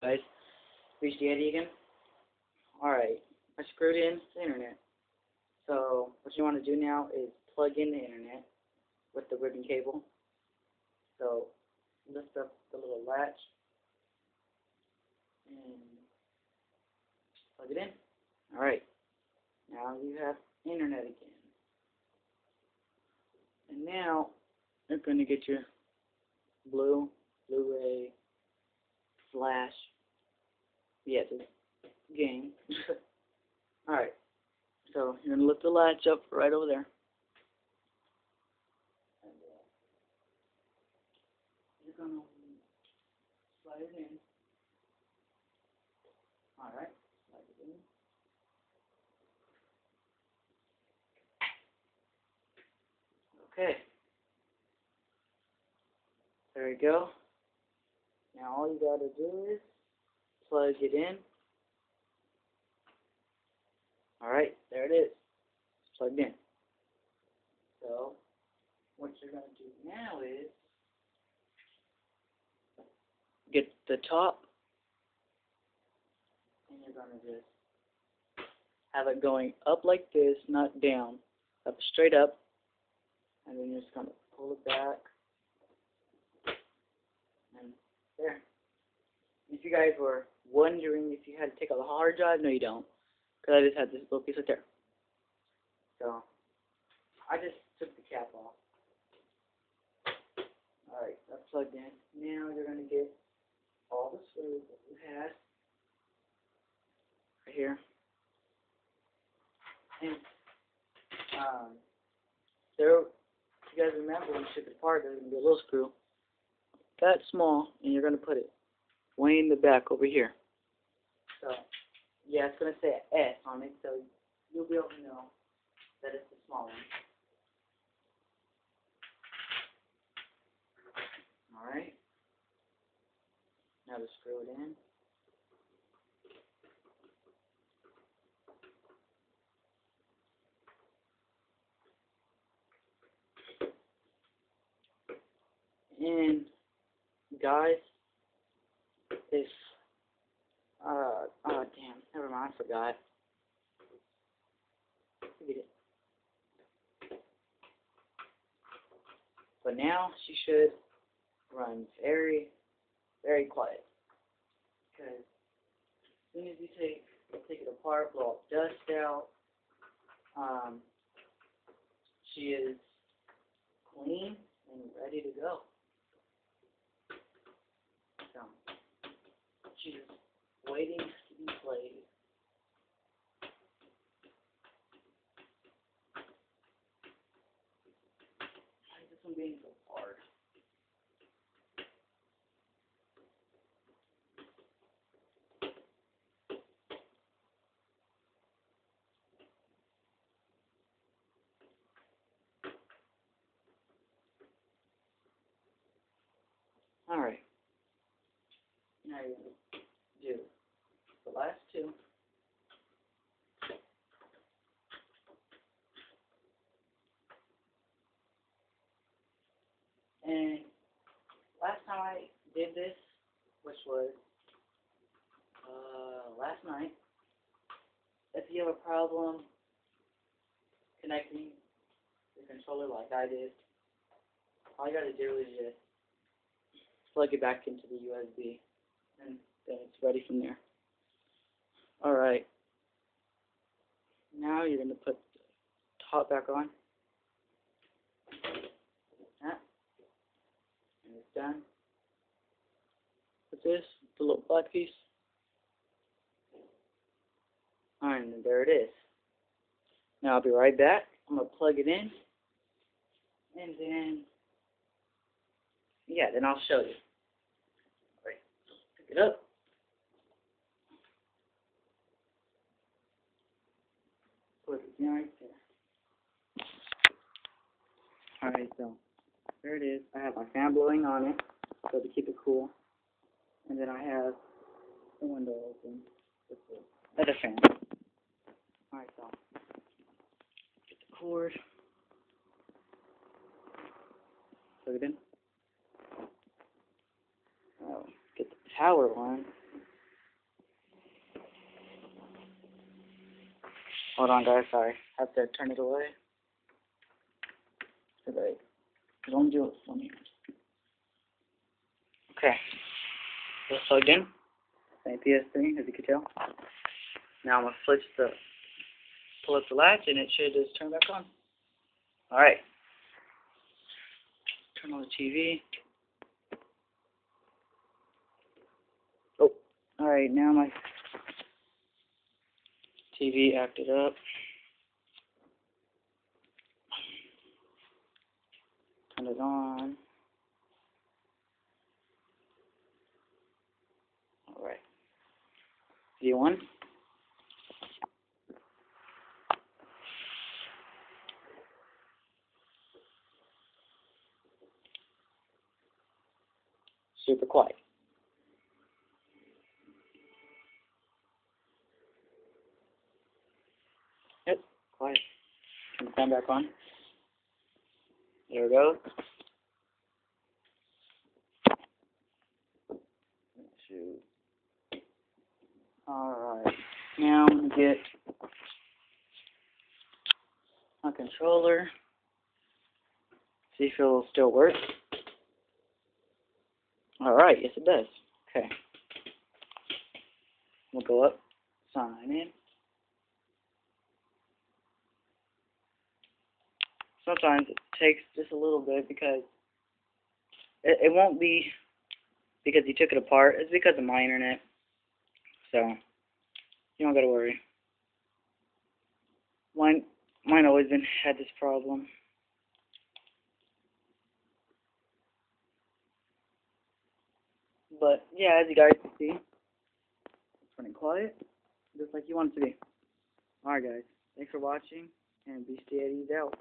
Guys, reached the Yeti again. Alright, I screwed in the internet. So, what you want to do now is plug in the internet with the ribbon cable. So, lift up the little latch and plug it in. Alright, now you have internet again. And now, you're going to get your Blu-ray, Flash, yes, it's game. Alright, so you're going to lift the latch up right over there. And you're going to slide it in. Alright, slide it in. Okay. There we go. Now all you gotta do is plug it in. Alright, there it is. It's plugged in. So, what you're gonna do now is get the top, and you're gonna just have it going up like this, not down. Up, straight up. And then you're just gonna pull it back. And there. If you guys were wondering if you had to take out the hard drive, no you don't. Because I just had this little piece right there. So, I just took the cap off. Alright, that's plugged in. Now you're going to get all the screws that you had right here. And, there, if you guys remember when you took it apart, there's going to be a little screw. That small, and you're going to put it way in the back over here. So, yeah, it's going to say an S on it, so you'll be able to know that it's the small one. Alright. Now to screw it in. And guys, if oh damn, never mind, I forgot. Forget it. But now she should run very, very quiet. Because as soon as you take it apart, blow up dust out, she is clean and ready to go. So, she's waiting to be played. Why is this one being so hard? Alright. Now you're going to do the last two. And last time I did this, which was last night, if you have a problem connecting your controller like I did, all you gotta do is just plug it back into the USB, and then it's ready from there. Alright, now you're gonna put the top back on. That. And it's done. With this, the little black piece. Alright, and there it is. Now I'll be right back. I'm going to plug it in. And then, yeah, then I'll show you. Alright, pick it up. Put it in right there. Alright, so there it is. I have my fan blowing on it, so to keep it cool. And then I have the window open with the other fan. Alright, so get the cord. Plug it in. Oh, get the power one. Hold on, guys. Sorry. I have to turn it away. So that don't do it for me. Okay. So it's plugged in. Same ps3, as you can tell. Now I'm going to pull up the latch, and it should just turn back on. Alright. Turn on the TV. Oh. Alright, now my TV acted up. Turn it on. Alright. Video 1. Super quiet. Yep, quiet. Turn the fan back on. There it goes. Alright. Now I'm going to get my controller. See if it'll still work. Alright, yes it does. Okay. We'll go up, sign in. Sometimes it takes just a little bit because it won't be because you took it apart. It's because of my internet. So, you don't gotta worry. Mine always had this problem. But, yeah, as you guys can see, it's running quiet, just like you want it to be. Alright, guys. Thanks for watching, and Beastie Eddie's out.